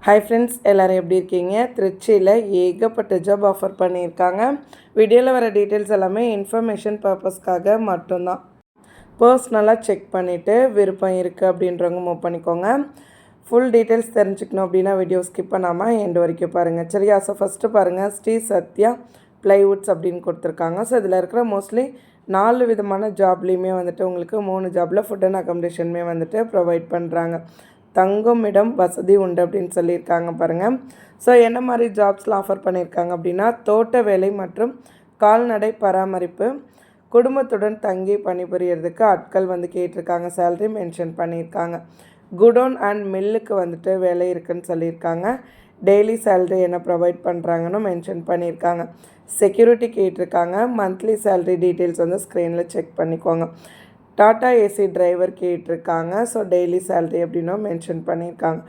Hi friends, எல்லோரும் எப்படி இருக்கீங்க? திருச்சியில் ஏகப்பட்ட ஜாப் ஆஃபர் பண்ணியிருக்காங்க. வீடியோவில் வர டீட்டெயில்ஸ் எல்லாமே இன்ஃபர்மேஷன் பர்பஸ்க்காக மட்டும்தான். பர்சனலாக செக் பண்ணிவிட்டு விருப்பம் இருக்குது அப்படின்றவங்க மூவ் பண்ணிக்கோங்க. ஃபுல் டீட்டெயில்ஸ் தெரிஞ்சுக்கணும் அப்படின்னா வீடியோ ஸ்கிப் பண்ணாமல் எண்டு வரைக்கும் பாருங்கள். சரியா? ஸோ ஃபஸ்ட்டு பாருங்கள், ஸ்ரீ சத்யா ப்ளைவுட்ஸ் அப்படின்னு கொடுத்துருக்காங்க. ஸோ இதில் இருக்கிற மோஸ்ட்லி 4 விதமான ஜாப்லேயுமே வந்துட்டு உங்களுக்கு 3 ஜாபில் ஃபுட் அண்ட் அக்கமடேஷனுமே வந்துட்டு ப்ரொவைட் பண்ணுறாங்க. தங்கும் இடம் வசதி உண்டு அப்படின்னு சொல்லியிருக்காங்க பாருங்கள். ஸோ என்ன மாதிரி ஜாப்ஸ்லாம் ஆஃபர் பண்ணியிருக்காங்க அப்படின்னா, தோட்ட வேலை மற்றும் கால்நடை பராமரிப்பு, குடும்பத்துடன் தங்கி பணிபுரியறதுக்கு ஆட்கள் வந்து கேட்டிருக்காங்க. சேலரி மென்ஷன் பண்ணியிருக்காங்க. குடோன் அண்ட் மில்லுக்கு வந்துட்டு வேலை இருக்குதுன்னு சொல்லியிருக்காங்க. டெய்லி சேலரி என்ன ப்ரொவைட் பண்ணுறாங்கன்னு மென்ஷன் பண்ணியிருக்காங்க. செக்யூரிட்டி கேட்டிருக்காங்க. மந்த்லி சேலரி டீட்டெயில்ஸ் வந்து ஸ்க்ரீனில் செக் பண்ணிக்கோங்க. டாட்டா ஏசி டிரைவர் கேட்டிருக்காங்க. ஸோ டெய்லி சேலரி அப்படின்னும் மென்ஷன் பண்ணியிருக்காங்க.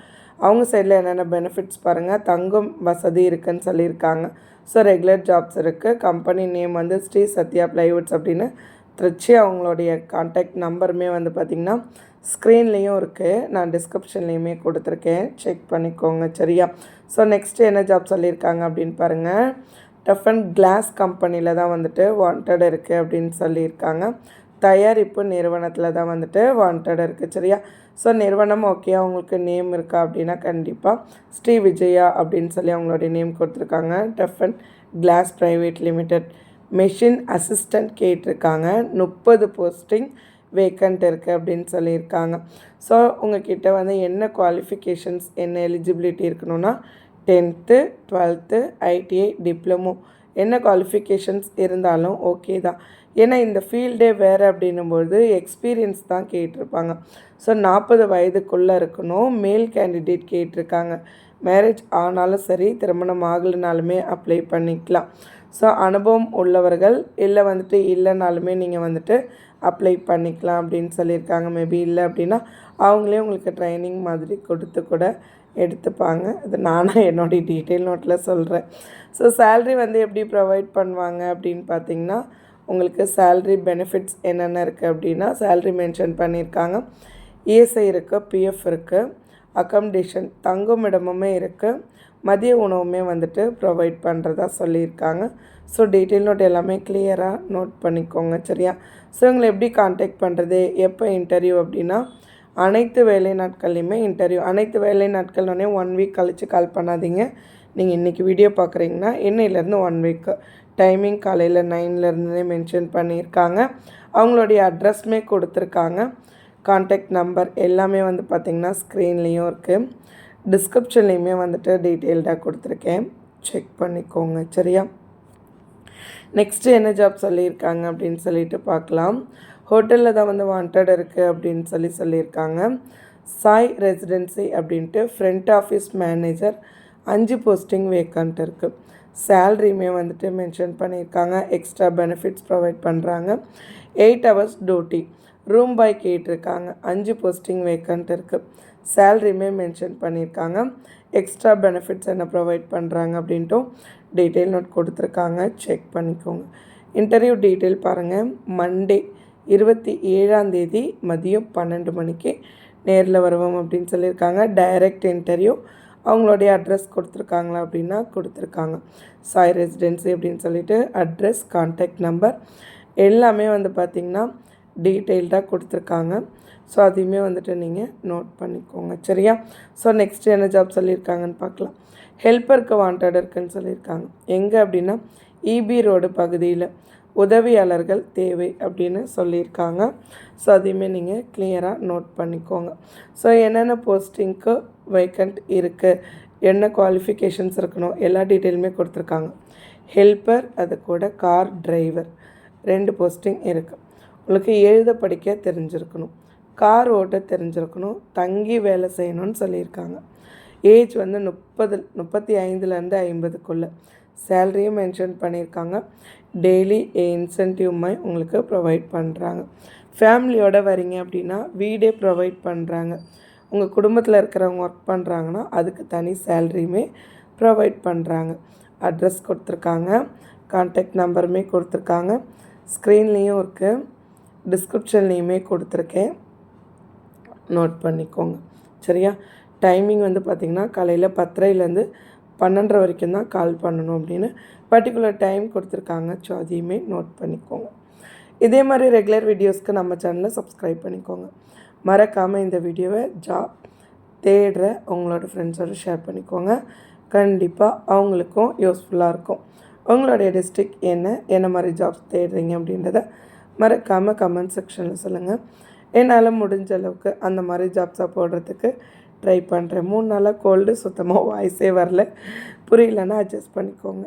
அவங்க சைடில் என்னென்ன பெனிஃபிட்ஸ் பாருங்கள். தங்கும் வசதி இருக்குதுன்னு சொல்லியிருக்காங்க. ஸோ ரெகுலர் ஜாப்ஸ் இருக்குது. கம்பெனி நேம் வந்து ஸ்ரீ சத்யா ப்ளைவுட்ஸ் அப்படின்னு திருச்சி. அவங்களுடைய கான்டாக்ட் நம்பருமே வந்து பார்த்திங்கன்னா ஸ்க்ரீன்லேயும் இருக்குது, நான் டிஸ்கிரிப்ஷன்லேயுமே கொடுத்துருக்கேன், செக் பண்ணிக்கோங்க. சரியா? ஸோ நெக்ஸ்ட்டு என்ன ஜாப் சொல்லியிருக்காங்க அப்படின்னு பாருங்கள். டஃப் அண்ட் கிளாஸ் கம்பெனியில் தான் வந்துட்டு வாண்டட் இருக்குது அப்படின்னு சொல்லியிருக்காங்க. தயாரிப்பு நிறுவனத்தில் தான் வந்துட்டு வாண்டட் இருக்குது. சரியா? ஸோ நிறுவனம் ஓகே. அவங்களுக்கு நேம் இருக்கா அப்படின்னா கண்டிப்பாக ஸ்ரீ விஜயா அப்படின்னு சொல்லி அவங்களுடைய நேம் கொடுத்துருக்காங்க. Tough and Glass Private Limited. Machine assistant கேட்டிருக்காங்க. 30 போஸ்டிங் வேக்கண்ட் இருக்குது அப்படின்னு சொல்லியிருக்காங்க. ஸோ உங்கள்கிட்ட வந்து என்ன குவாலிஃபிகேஷன்ஸ், என்ன எலிஜிபிலிட்டி இருக்கணும்னா 10th 12th ஐடிஐ டிப்ளமோ என்ன குவாலிஃபிகேஷன்ஸ் இருந்தாலும் ஓகே தான். ஏன்னா இந்த ஃபீல்டே வேறு அப்படின்னும்போது எக்ஸ்பீரியன்ஸ் தான் கேட்டிருப்பாங்க. ஸோ 40 வயதுக்குள்ளே இருக்கணும். மேல் கேண்டிடேட் கேட்டிருக்காங்க. மேரேஜ் ஆனாலும் சரி, திருமணம் ஆகலைனாலுமே அப்ளை பண்ணிக்கலாம். ஸோ அனுபவம் உள்ளவர்கள் இல்லை வந்துட்டு இல்லைனாலுமே நீங்கள் வந்துட்டு அப்ளை பண்ணிக்கலாம் அப்படின்னு சொல்லியிருக்காங்க. மேபி இல்லை அப்படின்னா அவங்களே உங்களுக்கு ட்ரைனிங் மாதிரி கொடுத்து கூட எடுத்துப்பாங்க. அது நானாக என்னுடைய டீட்டெயில் நோட்டில் சொல்கிறேன். ஸோ சேல்ரி வந்து எப்படி ப்ரொவைட் பண்ணுவாங்க அப்படின்னு பார்த்திங்கன்னா, உங்களுக்கு சேல்ரி பெனிஃபிட்ஸ் என்னென்ன இருக்குது அப்படின்னா சேல்ரி மென்ஷன் பண்ணியிருக்காங்க. இஎஸ்ஐ இருக்குது, பிஎஃப் இருக்குது, அக்கமடேஷன் தங்கும் இடமுமே இருக்குது, மதிய உணவுமே வந்துட்டு ப்ரொவைட் பண்ணுறதா சொல்லியிருக்காங்க. ஸோ டீட்டெயில் நோட் எல்லாமே கிளியராக நோட் பண்ணிக்கோங்க. சரியா? ஸோ உங்களை எப்படி கான்டாக்ட் பண்ணுறது, எப்போ இன்டர்வியூ அப்படின்னா அனைத்து வேலை நாட்கள்லையுமே இன்டர்வியூ. அனைத்து வேலை நாட்கள்னோடனே 1 வீக் கழித்து கால் பண்ணாதீங்க. நீங்கள் இன்றைக்கி வீடியோ பார்க்குறீங்கன்னா இன்னையிலேருந்து 1 வீக்கு டைமிங் காலையில் 9லேருந்தே மென்ஷன் பண்ணியிருக்காங்க. அவங்களுடைய அட்ரஸ்மே கொடுத்துருக்காங்க. கான்டாக்ட் நம்பர் எல்லாமே வந்து பார்த்திங்கன்னா ஸ்க்ரீன்லேயும் இருக்குது, டிஸ்கிரிப்ஷன்லேயுமே வந்துட்டு டீட்டெயில்டாக கொடுத்துருக்கேன், செக் பண்ணிக்கோங்க. சரியா? நெக்ஸ்ட்டு என்ன ஜாப் சொல்லியிருக்காங்க அப்படின்னு சொல்லிட்டு பார்க்கலாம். ஹோட்டலில் தான் வந்து வாண்டட் இருக்குது அப்படின்னு சொல்லியிருக்காங்க. சாய் ரெசிடென்சி அப்படின்ட்டு front office manager 5 posting vacant இருக்குது. சேல்ரியுமே வந்துட்டு மென்ஷன் பண்ணியிருக்காங்க. எக்ஸ்ட்ரா பெனிஃபிட்ஸ் ப்ரொவைட் பண்ணுறாங்க. 8 hours டியூட்டி. ரூம் பாய் கேட்டிருக்காங்க. 5 போஸ்டிங் வேக்கண்ட் இருக்குது. சேல்ரியுமே மென்ஷன் பண்ணியிருக்காங்க. எக்ஸ்ட்ரா பெனிஃபிட்ஸ் என்ன ப்ரொவைட் பண்ணுறாங்க அப்படின்ட்டும் டீட்டெயில் நோட் கொடுத்துருக்காங்க, செக் பண்ணிக்கோங்க. இன்டர்வியூ டீட்டெயில் பாருங்கள். மண்டே 27 மதியம் 12 மணிக்கு நேரில் வருவோம் அப்படின்னு சொல்லியிருக்காங்க. Direct interview. அவங்களுடைய அட்ரஸ் கொடுத்துருக்காங்களா அப்படின்னா கொடுத்துருக்காங்க. சாய் ரெசிடென்சி அப்படின்னு சொல்லிட்டு அட்ரஸ், கான்டாக்ட் நம்பர் எல்லாமே வந்து பார்த்திங்கன்னா டீட்டெயில்டாக கொடுத்துருக்காங்க. ஸோ அதையுமே வந்துட்டு நீங்கள் நோட் பண்ணிக்கோங்க. சரியா? ஸோ நெக்ஸ்ட் என்ன ஜாப் சொல்லியிருக்காங்கன்னு பார்க்கலாம். ஹெல்ப்பருக்கு வாண்டட் இருக்குதுன்னு சொல்லியிருக்காங்க. எங்கே அப்படின்னா இபி ரோடு பகுதியில் உதவியாளர்கள் தேவை அப்படின்னு சொல்லியிருக்காங்க. ஸோ அதையுமே நீங்கள் கிளியராக நோட் பண்ணிக்கோங்க. ஸோ என்னென்ன போஸ்டிங்க்கு வேக்கண்ட் இருக்குது, என்ன குவாலிஃபிகேஷன்ஸ் இருக்கணும், எல்லா டீட்டெயிலுமே கொடுத்துருக்காங்க. ஹெல்ப்பர், அது கூட கார் டிரைவர் 2 போஸ்டிங் இருக்குது. உங்களுக்கு எழுத படிக்க தெரிஞ்சிருக்கணும், கார் ஓட்ட தெரிஞ்சிருக்கணும், தங்கி வேலை செய்யணும்னு சொல்லியிருக்காங்க. ஏஜ் வந்து 35லேருந்து 50க்குள்ளே. சேலரியும் மென்ஷன் பண்ணியிருக்காங்க. டெய்லி இன்சென்டிவ் மாதிரி உங்களுக்கு ப்ரொவைட் பண்ணுறாங்க. ஃபேமிலியோடு வரீங்க அப்படின்னா வீடே ப்ரொவைட் பண்ணுறாங்க. உங்கள் குடும்பத்தில் இருக்கிறவங்க ஒர்க் பண்ணுறாங்கன்னா அதுக்கு தனி சேலரியுமே ப்ரொவைட் பண்ணுறாங்க. அட்ரஸ் கொடுத்துருக்காங்க. கான்டாக்ட் நம்பருமே கொடுத்துருக்காங்க. ஸ்க்ரீன்லேயும் இருக்குது, டிஸ்கிரிப்ஷன்லேயுமே கொடுத்துருக்கேன், நோட் பண்ணிக்கோங்க. சரியா? டைமிங் வந்து பார்த்திங்கன்னா காலையில் 10:30லேருந்து 12:30 வரைக்கும் தான் கால் பண்ணணும் அப்படின்னு பர்டிகுலர் டைம் கொடுத்துருக்காங்க. ஸோ அதையுமே நோட் பண்ணிக்கோங்க. இதே மாதிரி ரெகுலர் வீடியோஸ்க்கு நம்ம சேனலை சப்ஸ்கிரைப் பண்ணிக்கோங்க. மறக்காமல் இந்த வீடியோவை ஜாப் தேடுற உங்களோட ஃப்ரெண்ட்ஸோடு ஷேர் பண்ணிக்கோங்க. கண்டிப்பாக அவங்களுக்கும் யூஸ்ஃபுல்லாக இருக்கும். உங்களுடைய டிஸ்ட்ரிக்ட் என்ன மாதிரி ஜாப்ஸ் தேடுறீங்க அப்படின்றத மறக்காமல் கமெண்ட் செக்ஷனில் சொல்லுங்கள். என்னால் முடிஞ்ச அளவுக்கு அந்த மாதிரி ஜாப்ஸாக போடுறதுக்கு ட்ரை பண்ணுறேன். 3 நாளாக கோல்டு, சுத்தமாக வாய்ஸே வரல. புரியலன்னா அட்ஜஸ்ட் பண்ணிக்கோங்க.